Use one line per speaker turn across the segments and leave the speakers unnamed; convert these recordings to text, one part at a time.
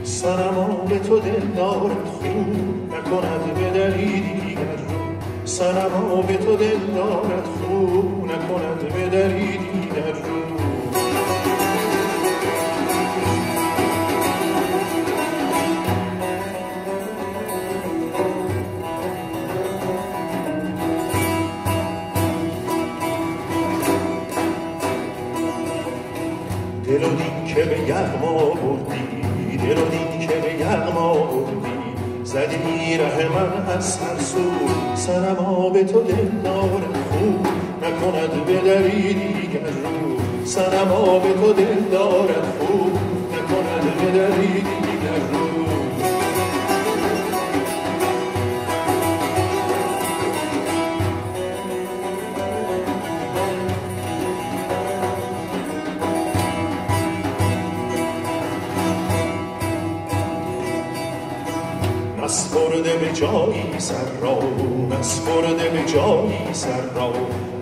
صنما به تو دلدارت خون نکند به دری دیگر رو، صنما به تو دلدارت خون نکند به دری دیگر رو. دل و دین که به یغما بردی، دل و دین که به یغما بردی، زدی ره من از هر سو. صنما به تو دلدارت خون نکند به دری دیگر رو، صنما به تو دلدارت خون نکند به دری دیگر رو. نسپرده به جایی سر را، نسپرده به جایی سر را،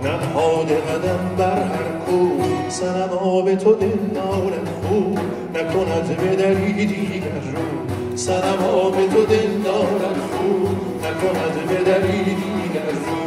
ننهاده قدم بر هر کو. صنما به تو دلدارت خون نکند به دری دیگر رو، صنما به تو دلدارت خون نکند به دری دیگر رو.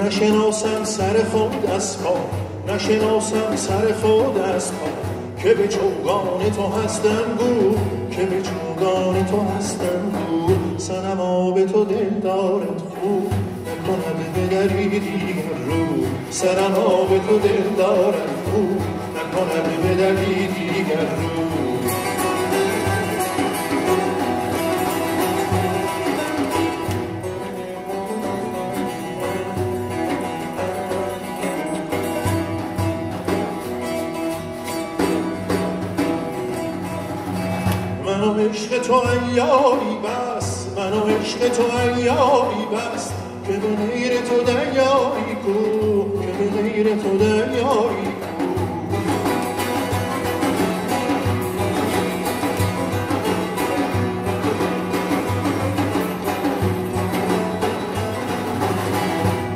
نشناسم سر خود از پا، نشناسم سر خود از پا، که به چوگان تو هستم گو، که به چوگان تو هستم گو. صنما به تو دلدارت خون نکند به دری دیگر رو، صنما به تو دلدارت خون نکند به دری دیگر رو. من و عشق تو عیاری بس، من و عشق تو عیاری بس، که به غیر تو دریایی کو، که به غیر تو دریایی کو.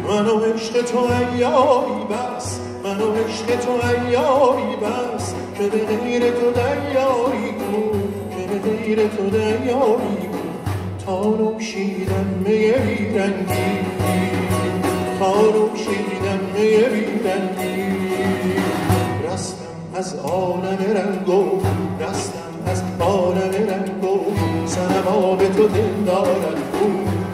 من و عشق تو عیاری بس، من و عشق تو عیاری بس، که به غیر تو دریایی کو، به غیر تو دریایی کو. تا نوشیدم می بیرنگی، تا نوشیدم می بیرنگی، رستم از عالم رنگو، رستم از عالم رنگو. صنما به تو دل دارد او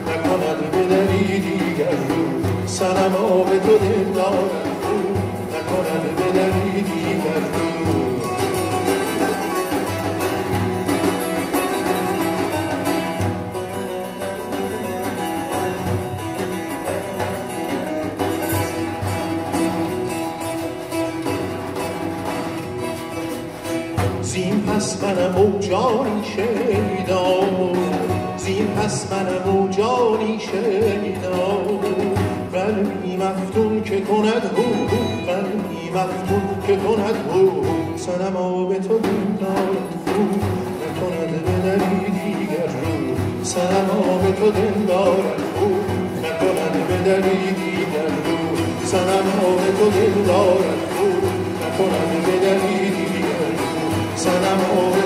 نکند به دری دیگر رو صنما به تو دل دارد او نکند به دری دیگر رو زین پس منم و جانی شیدا زین پس منم و جانی شیدا قلبی مفتون که کند هو قلبی مفتون که کند هو صنما به تو دل دارد هو نکند به دری دیگر رو صنما به تو دل دارد هو نکند به دری دیگر رو صنما به تو دل دارد هو نکند به دری دیگر رو صنما